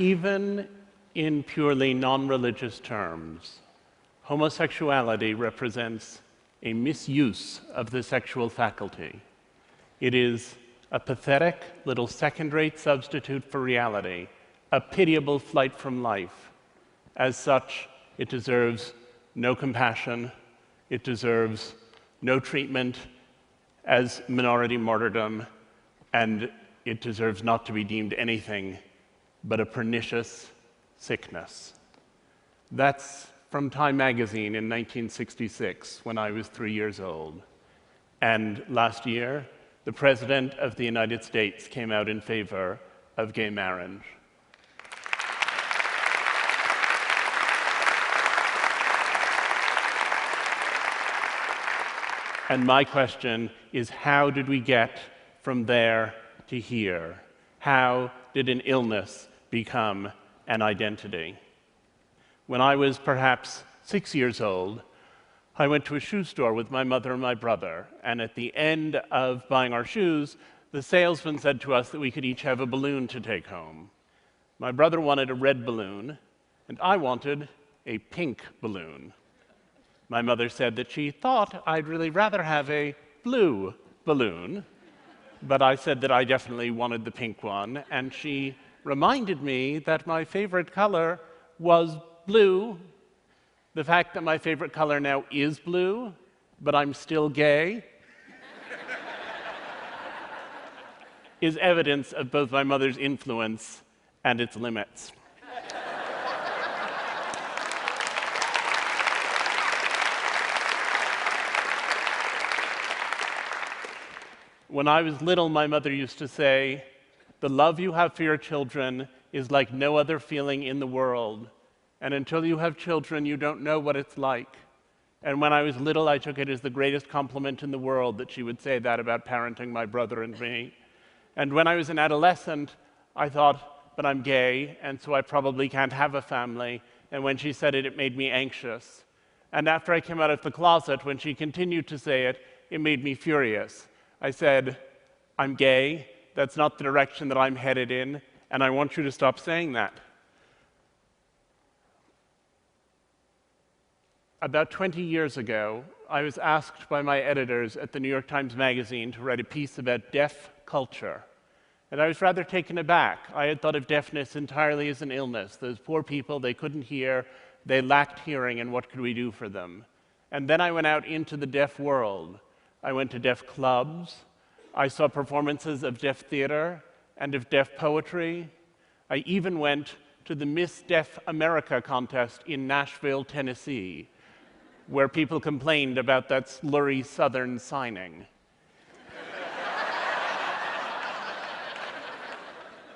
Even in purely non-religious terms, homosexuality represents a misuse of the sexual faculty. It is a pathetic little second-rate substitute for reality, a pitiable flight from life. As such, it deserves no compassion, it deserves no treatment as minority martyrdom, and it deserves not to be deemed anything but a pernicious sickness. That's from Time magazine in 1966, when I was 3 years old. And last year, the President of the United States came out in favor of gay marriage. And my question is, how did we get from there to here? How did an illness become an identity? When I was perhaps 6 years old, I went to a shoe store with my mother and my brother, and at the end of buying our shoes, the salesman said to us that we could each have a balloon to take home. My brother wanted a red balloon, and I wanted a pink balloon. My mother said that she thought I'd really rather have a blue balloon, but I said that I definitely wanted the pink one, and she reminded me that my favorite color was blue. The fact that my favorite color now is blue, but I'm still gay, is evidence of both my mother's influence and its limits. When I was little, my mother used to say, "The love you have for your children is like no other feeling in the world. And until you have children, you don't know what it's like." And when I was little, I took it as the greatest compliment in the world that she would say that about parenting my brother and me. And when I was an adolescent, I thought, but I'm gay, and so I probably can't have a family. And when she said it, it made me anxious. And after I came out of the closet, when she continued to say it, it made me furious. I said, "I'm gay, that's not the direction that I'm headed in, and I want you to stop saying that." About 20 years ago, I was asked by my editors at the New York Times Magazine to write a piece about deaf culture. And I was rather taken aback. I had thought of deafness entirely as an illness. Those poor people, they couldn't hear, they lacked hearing, and what could we do for them? And then I went out into the deaf world. I went to deaf clubs. I saw performances of deaf theater and of deaf poetry. I even went to the Miss Deaf America contest in Nashville, Tennessee, where people complained about that slurry Southern signing.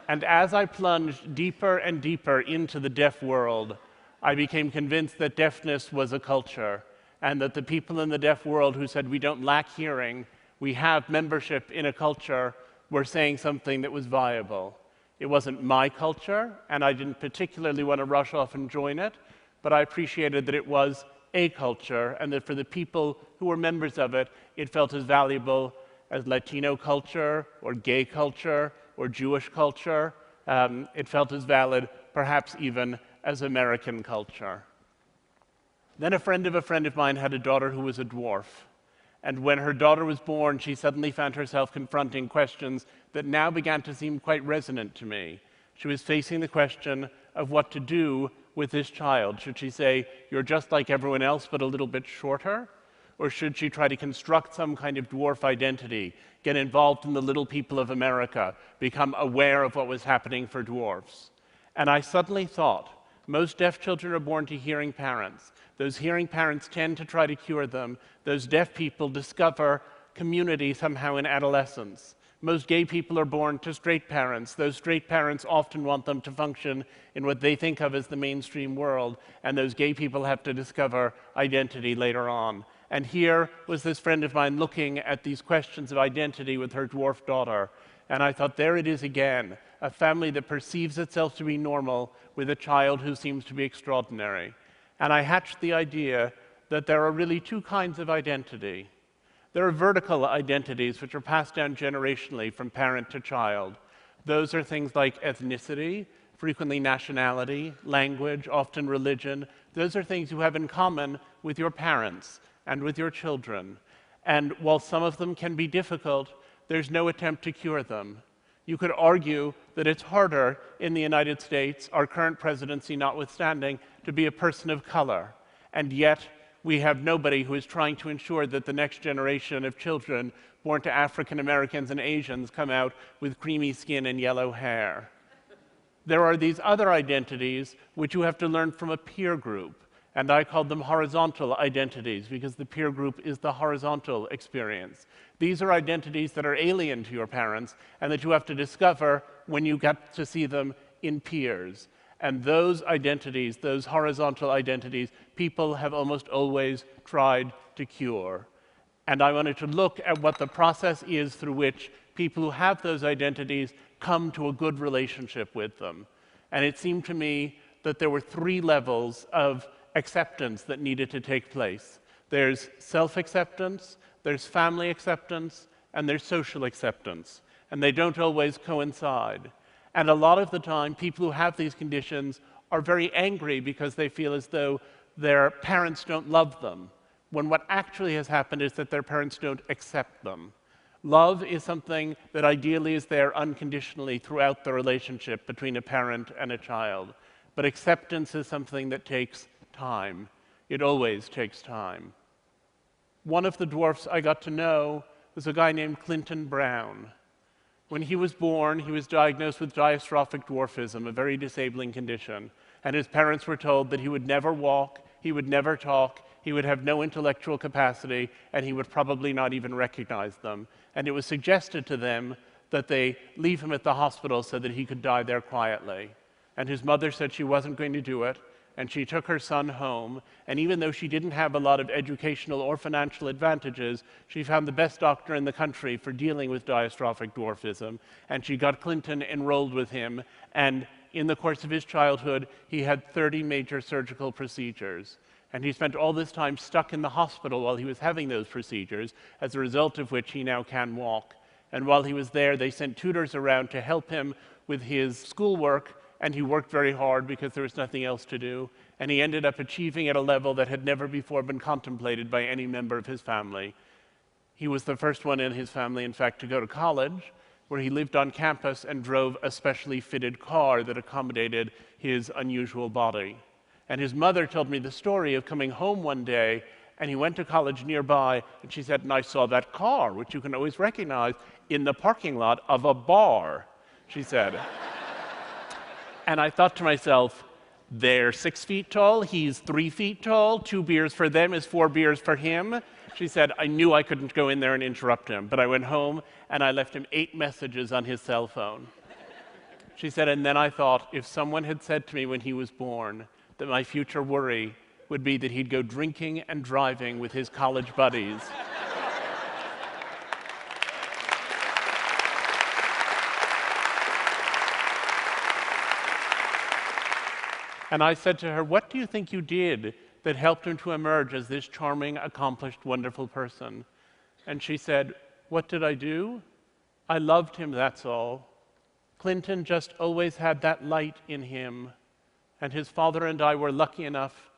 And as I plunged deeper and deeper into the deaf world, I became convinced that deafness was a culture, and that the people in the deaf world who said we don't lack hearing, we have membership in a culture, were saying something that was viable. It wasn't my culture, and I didn't particularly want to rush off and join it, but I appreciated that it was a culture, and that for the people who were members of it, it felt as valuable as Latino culture, or gay culture, or Jewish culture. It felt as valid, perhaps even, as American culture. Then a friend of mine had a daughter who was a dwarf. And when her daughter was born, she suddenly found herself confronting questions that now began to seem quite resonant to me. She was facing the question of what to do with this child. Should she say, "You're just like everyone else, but a little bit shorter"? Or should she try to construct some kind of dwarf identity, get involved in the little people of America, become aware of what was happening for dwarfs? And I suddenly thought, most deaf children are born to hearing parents. Those hearing parents tend to try to cure them. Those deaf people discover community somehow in adolescence. Most gay people are born to straight parents. Those straight parents often want them to function in what they think of as the mainstream world, and those gay people have to discover identity later on. And here was this friend of mine looking at these questions of identity with her dwarf daughter, and I thought, there it is again, a family that perceives itself to be normal with a child who seems to be extraordinary. And I hatched the idea that there are really two kinds of identity. There are vertical identities which are passed down generationally from parent to child. Those are things like ethnicity, frequently nationality, language, often religion. Those are things you have in common with your parents and with your children. And while some of them can be difficult, there's no attempt to cure them. You could argue that it's harder in the United States, our current presidency notwithstanding, to be a person of color. And yet, we have nobody who is trying to ensure that the next generation of children born to African Americans and Asians come out with creamy skin and yellow hair. There are these other identities which you have to learn from a peer group, and I called them horizontal identities because the peer group is the horizontal experience. These are identities that are alien to your parents and that you have to discover when you get to see them in peers. And those identities, those horizontal identities, people have almost always tried to cure. And I wanted to look at what the process is through which people who have those identities come to a good relationship with them. And it seemed to me that there were 3 levels of acceptance that needed to take place. There's self-acceptance, there's family acceptance, and there's social acceptance. And they don't always coincide. And a lot of the time, people who have these conditions are very angry because they feel as though their parents don't love them, when what actually has happened is that their parents don't accept them. Love is something that ideally is there unconditionally throughout the relationship between a parent and a child. But acceptance is something that takes time. It always takes time. One of the dwarfs I got to know was a guy named Clinton Brown. When he was born, he was diagnosed with dystrophic dwarfism, a very disabling condition. And his parents were told that he would never walk, he would never talk, he would have no intellectual capacity, and he would probably not even recognize them. And it was suggested to them that they leave him at the hospital so that he could die there quietly. And his mother said she wasn't going to do it, and she took her son home, and even though she didn't have a lot of educational or financial advantages, she found the best doctor in the country for dealing with dystrophic dwarfism, and she got Clinton enrolled with him, and in the course of his childhood, he had 30 major surgical procedures. And he spent all this time stuck in the hospital while he was having those procedures, as a result of which he now can walk. And while he was there, they sent tutors around to help him with his schoolwork, and he worked very hard because there was nothing else to do. And he ended up achieving at a level that had never before been contemplated by any member of his family. He was the first one in his family, in fact, to go to college, where he lived on campus and drove a specially fitted car that accommodated his unusual body. And his mother told me the story of coming home one day, and he went to college nearby, and she said, "And I saw that car, which you can always recognize, in the parking lot of a bar," she said. And I thought to myself, they're 6 feet tall, he's 3 feet tall, 2 beers for them is 4 beers for him. She said, I knew I couldn't go in there and interrupt him, but I went home and I left him 8 messages on his cell phone. She said, and then I thought, if someone had said to me when he was born that my future worry would be that he'd go drinking and driving with his college buddies. And I said to her, what do you think you did that helped him to emerge as this charming, accomplished, wonderful person? And she said, what did I do? I loved him, that's all. Clinton just always had that light in him, and his father and I were lucky enough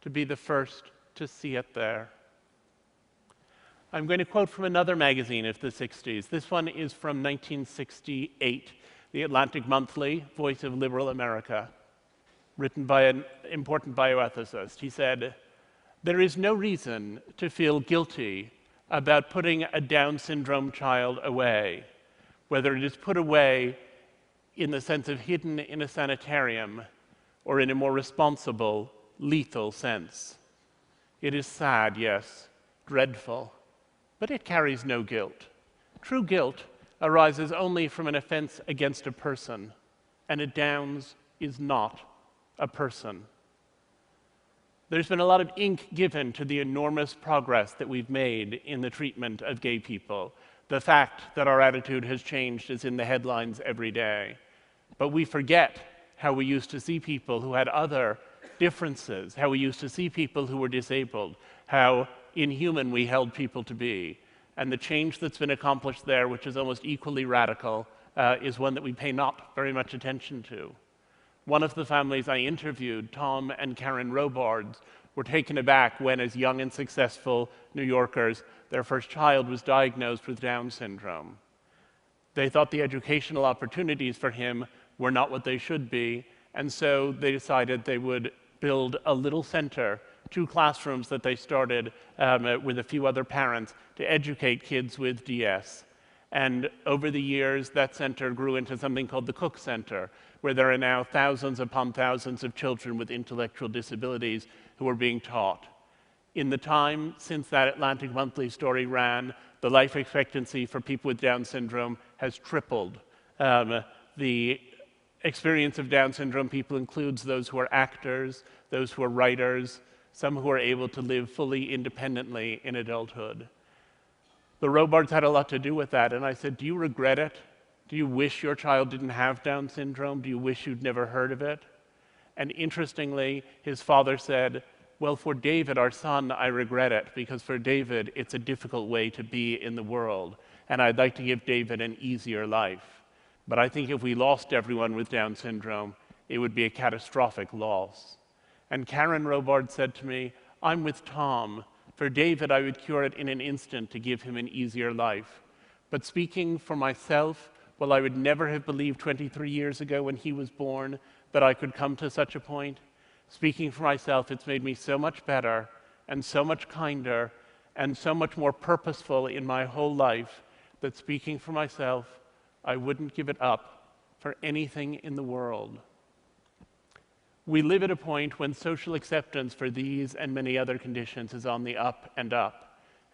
to be the first to see it there. I'm going to quote from another magazine of the 60s. This one is from 1968, the Atlantic Monthly, Voice of Liberal America, written by an important bioethicist. He said, there is no reason to feel guilty about putting a Down syndrome child away, whether it is put away in the sense of hidden in a sanitarium or in a more responsible, lethal sense. It is sad, yes, dreadful, but it carries no guilt. True guilt arises only from an offense against a person, and a Downs is not a person. There's been a lot of ink given to the enormous progress that we've made in the treatment of gay people. The fact that our attitude has changed is in the headlines every day. But we forget how we used to see people who had other differences, how we used to see people who were disabled, how inhuman we held people to be. And the change that's been accomplished there, which is almost equally radical, is one that we pay not very much attention to. One of the families I interviewed, Tom and Karen Robards, were taken aback when, as young and successful New Yorkers, their first child was diagnosed with Down syndrome. They thought the educational opportunities for him were not what they should be, and so they decided they would build a little center, 2 classrooms that they started with a few other parents to educate kids with DS. And over the years, that center grew into something called the Cook Center, where there are now thousands upon thousands of children with intellectual disabilities who are being taught. In the time since that Atlantic Monthly story ran, the life expectancy for people with Down syndrome has tripled. The experience of Down syndrome people includes those who are actors, those who are writers, some who are able to live fully independently in adulthood. The Robards had a lot to do with that, and I said, do you regret it? Do you wish your child didn't have Down syndrome? Do you wish you'd never heard of it? And interestingly, his father said, well, for David, our son, I regret it, because for David, it's a difficult way to be in the world, and I'd like to give David an easier life. But I think if we lost everyone with Down syndrome, it would be a catastrophic loss. And Karen Robard said to me, I'm with Tom. For David, I would cure it in an instant to give him an easier life. But speaking for myself, well, I would never have believed 23 years ago when he was born that I could come to such a point. Speaking for myself, it's made me so much better and so much kinder and so much more purposeful in my whole life that speaking for myself, I wouldn't give it up for anything in the world. We live at a point when social acceptance for these and many other conditions is on the up and up.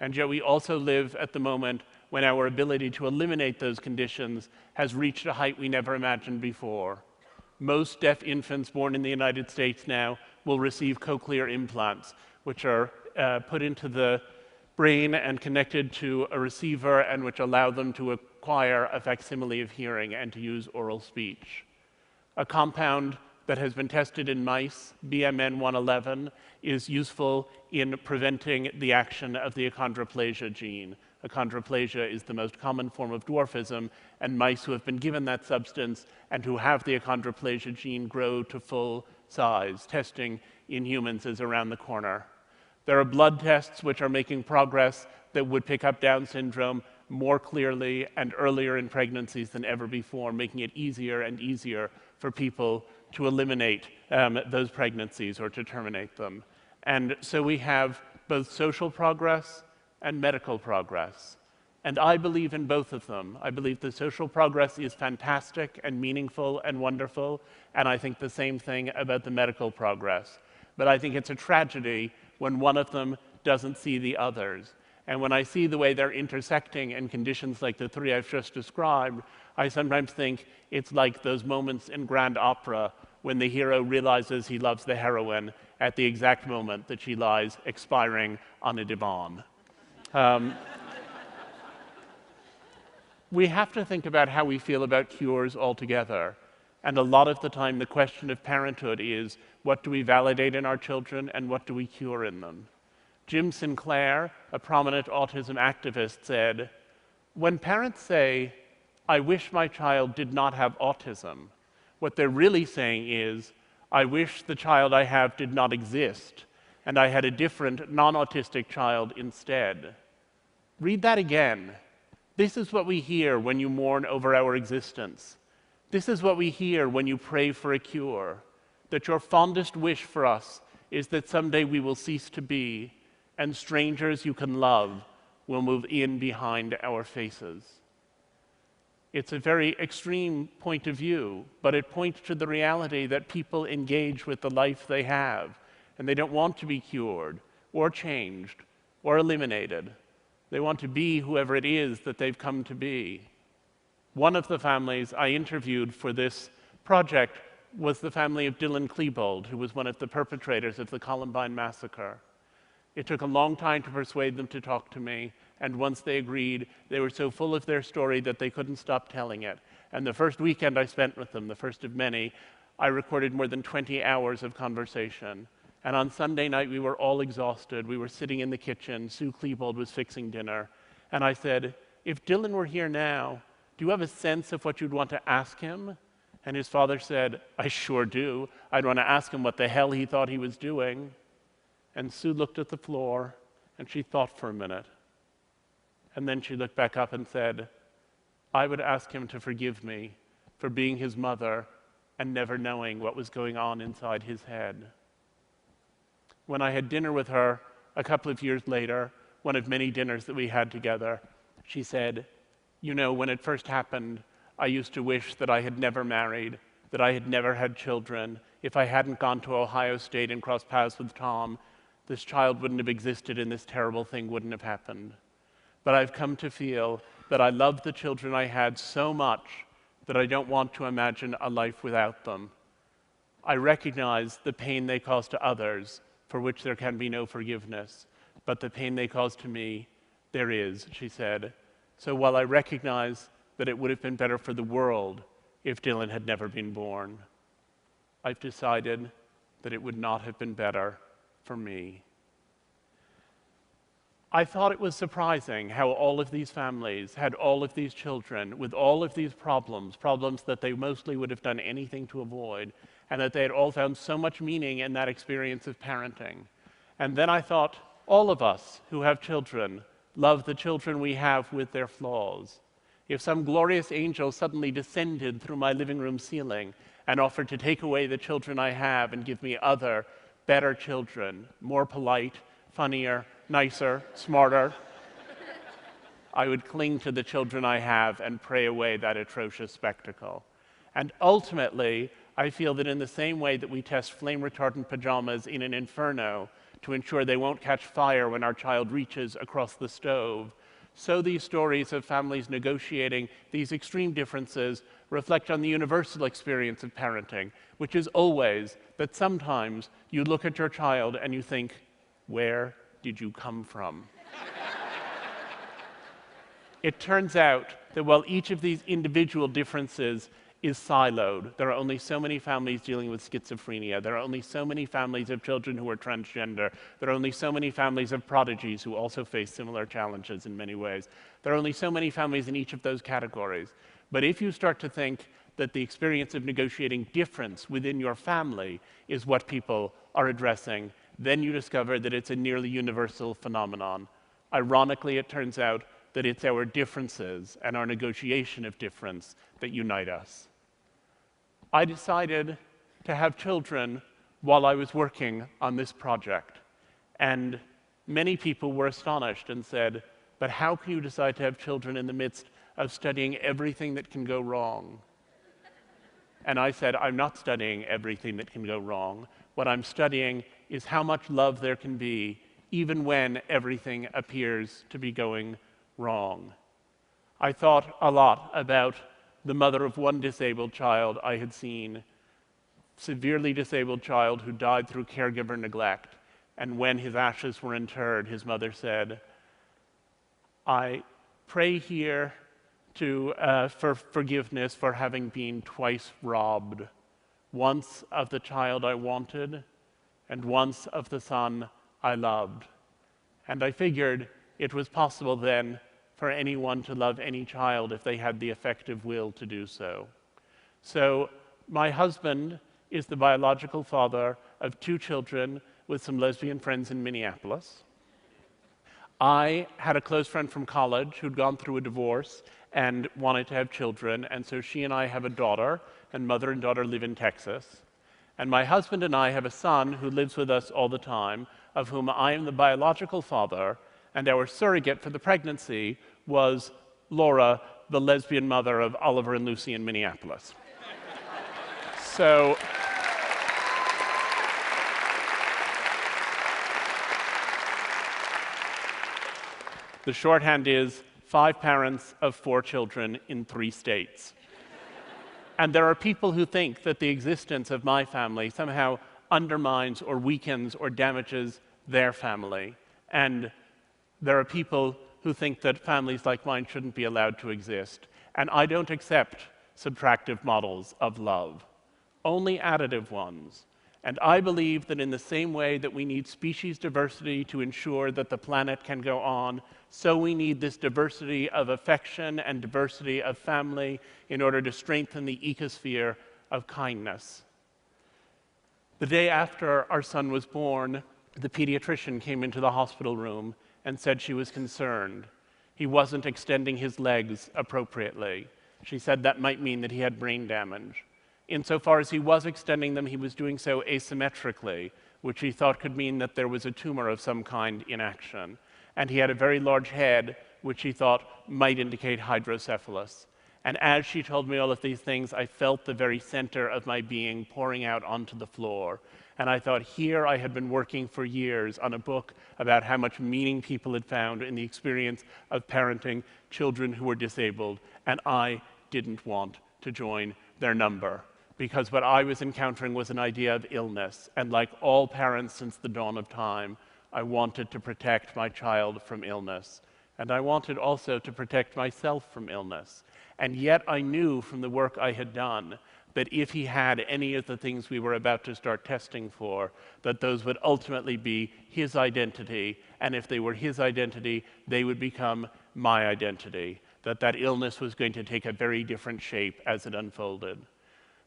And yet we also live at the moment when our ability to eliminate those conditions has reached a height we never imagined before. Most deaf infants born in the United States now will receive cochlear implants, which are put into the brain and connected to a receiver and which allow them to acquire a facsimile of hearing and to use oral speech. A compound that has been tested in mice, BMN 111, is useful in preventing the action of the achondroplasia gene. Achondroplasia is the most common form of dwarfism, and mice who have been given that substance and who have the achondroplasia gene grow to full size. Testing in humans is around the corner. There are blood tests which are making progress that would pick up Down syndrome more clearly and earlier in pregnancies than ever before, making it easier and easier for people to eliminate those pregnancies or to terminate them. And so we have both social progress and medical progress. And I believe in both of them. I believe the social progress is fantastic and meaningful and wonderful, and I think the same thing about the medical progress. But I think it's a tragedy when one of them doesn't see the others. And when I see the way they're intersecting in conditions like the 3 I've just described, I sometimes think it's like those moments in grand opera when the hero realizes he loves the heroine at the exact moment that she lies expiring on a divan. We have to think about how we feel about cures altogether. And a lot of the time, the question of parenthood is, what do we validate in our children and what do we cure in them? Jim Sinclair, a prominent autism activist, said, when parents say, I wish my child did not have autism, what they're really saying is, I wish the child I have did not exist, and I had a different, non-autistic child instead. Read that again. This is what we hear when you mourn over our existence. This is what we hear when you pray for a cure, that your fondest wish for us is that someday we will cease to be, and strangers you can love will move in behind our faces. It's a very extreme point of view, but it points to the reality that people engage with the life they have, and they don't want to be cured, or changed, or eliminated. They want to be whoever it is that they've come to be. One of the families I interviewed for this project was the family of Dylan Klebold, who was one of the perpetrators of the Columbine massacre. It took a long time to persuade them to talk to me, and once they agreed, they were so full of their story that they couldn't stop telling it. And the first weekend I spent with them, the first of many, I recorded more than 20 hours of conversation. And on Sunday night, we were all exhausted. We were sitting in the kitchen. Sue Klebold was fixing dinner. And I said, if Dylan were here now, do you have a sense of what you'd want to ask him? And his father said, I sure do. I'd want to ask him what the hell he thought he was doing. And Sue looked at the floor, and she thought for a minute. And then she looked back up and said, I would ask him to forgive me for being his mother and never knowing what was going on inside his head. When I had dinner with her a couple of years later, one of many dinners that we had together, she said, you know, when it first happened, I used to wish that I had never married, that I had never had children. If I hadn't gone to Ohio State and crossed paths with Tom, this child wouldn't have existed and this terrible thing wouldn't have happened. But I've come to feel that I love the children I had so much that I don't want to imagine a life without them. I recognize the pain they cause to others, for which there can be no forgiveness, but the pain they cause to me, there is, she said. So while I recognize that it would have been better for the world if Dylan had never been born, I've decided that it would not have been better for me. I thought it was surprising how all of these families had all of these children with all of these problems that they mostly would have done anything to avoid, and that they had all found so much meaning in that experience of parenting. And then I thought, all of us who have children love the children we have with their flaws. If some glorious angel suddenly descended through my living room ceiling and offered to take away the children I have and give me other, better children, more polite, funnier, nicer, smarter, I would cling to the children I have and pray away that atrocious spectacle. And ultimately, I feel that in the same way that we test flame-retardant pajamas in an inferno to ensure they won't catch fire when our child reaches across the stove, so these stories of families negotiating these extreme differences reflect on the universal experience of parenting, which is always that sometimes you look at your child and you think, where did you come from? It turns out that while each of these individual differences is siloed, there are only so many families dealing with schizophrenia, there are only so many families of children who are transgender, there are only so many families of prodigies who also face similar challenges in many ways. There are only so many families in each of those categories. But if you start to think that the experience of negotiating difference within your family is what people are addressing, then you discover that it's a nearly universal phenomenon. Ironically, it turns out that it's our differences and our negotiation of difference that unite us. I decided to have children while I was working on this project, and many people were astonished and said, but how can you decide to have children in the midst of studying everything that can go wrong? And I said, I'm not studying everything that can go wrong. What I'm studying is how much love there can be, even when everything appears to be going wrong. I thought a lot about the mother of one disabled child I had seen, severely disabled child who died through caregiver neglect. And when his ashes were interred, his mother said, I pray here for forgiveness for having been twice robbed, once of the child I wanted, and once of the son I loved. And I figured it was possible then for anyone to love any child if they had the effective will to do so. So my husband is the biological father of 2 children with some lesbian friends in Minneapolis. I had a close friend from college who'd gone through a divorce and wanted to have children, and so she and I have a daughter, and mother and daughter live in Texas. And my husband and I have a son who lives with us all the time, of whom I am the biological father, and our surrogate for the pregnancy was Laura, the lesbian mother of Oliver and Lucy in Minneapolis. So the shorthand is 5 parents of 4 children in 3 states. And there are people who think that the existence of my family somehow undermines or weakens or damages their family. And there are people who think that families like mine shouldn't be allowed to exist. And I don't accept subtractive models of love, only additive ones. And I believe that in the same way that we need species diversity to ensure that the planet can go on, so we need this diversity of affection and diversity of family in order to strengthen the ecosphere of kindness. The day after our son was born, the pediatrician came into the hospital room and said she was concerned. He wasn't extending his legs appropriately. She said that might mean that he had brain damage. Insofar as he was extending them, he was doing so asymmetrically, which he thought could mean that there was a tumor of some kind in action. And he had a very large head, which he thought might indicate hydrocephalus. And as she told me all of these things, I felt the very center of my being pouring out onto the floor. And I thought, here I had been working for years on a book about how much meaning people had found in the experience of parenting children who were disabled, and I didn't want to join their number, because what I was encountering was an idea of illness, and like all parents since the dawn of time, I wanted to protect my child from illness, and I wanted also to protect myself from illness. And yet I knew from the work I had done that if he had any of the things we were about to start testing for, that those would ultimately be his identity, and if they were his identity, they would become my identity, that illness was going to take a very different shape as it unfolded.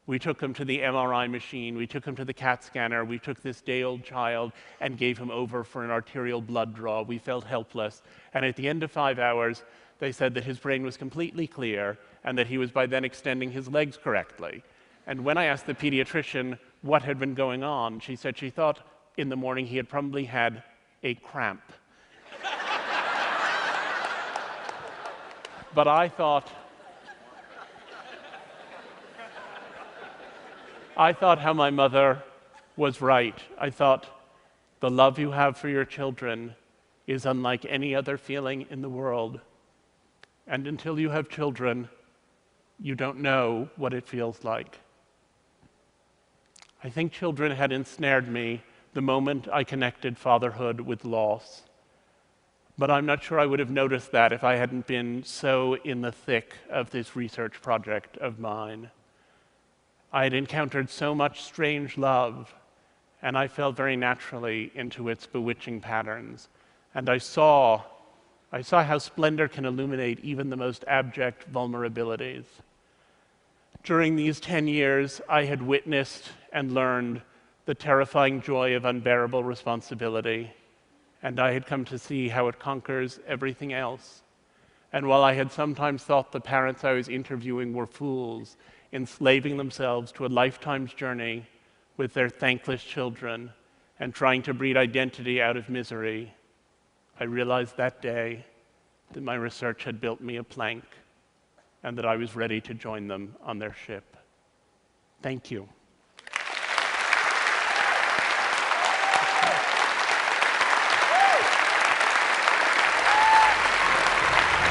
We took him to the MRI machine, we took him to the CAT scanner, we took this day-old child and gave him over for an arterial blood draw. We felt helpless, and at the end of 5 hours, they said that his brain was completely clear and that he was by then extending his legs correctly. And when I asked the pediatrician what had been going on, she said she thought in the morning he had probably had a cramp. But I thought how my mother was right. I thought, the love you have for your children is unlike any other feeling in the world. And until you have children, you don't know what it feels like. I think children had ensnared me the moment I connected fatherhood with loss. But I'm not sure I would have noticed that if I hadn't been so in the thick of this research project of mine. I had encountered so much strange love, and I fell very naturally into its bewitching patterns. And I saw how splendor can illuminate even the most abject vulnerabilities. During these 10 years, I had witnessed and learned the terrifying joy of unbearable responsibility, and I had come to see how it conquers everything else. And while I had sometimes thought the parents I was interviewing were fools, enslaving themselves to a lifetime's journey with their thankless children and trying to breed identity out of misery, I realized that day that my research had built me a plank and that I was ready to join them on their ship. Thank you.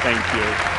Thank you.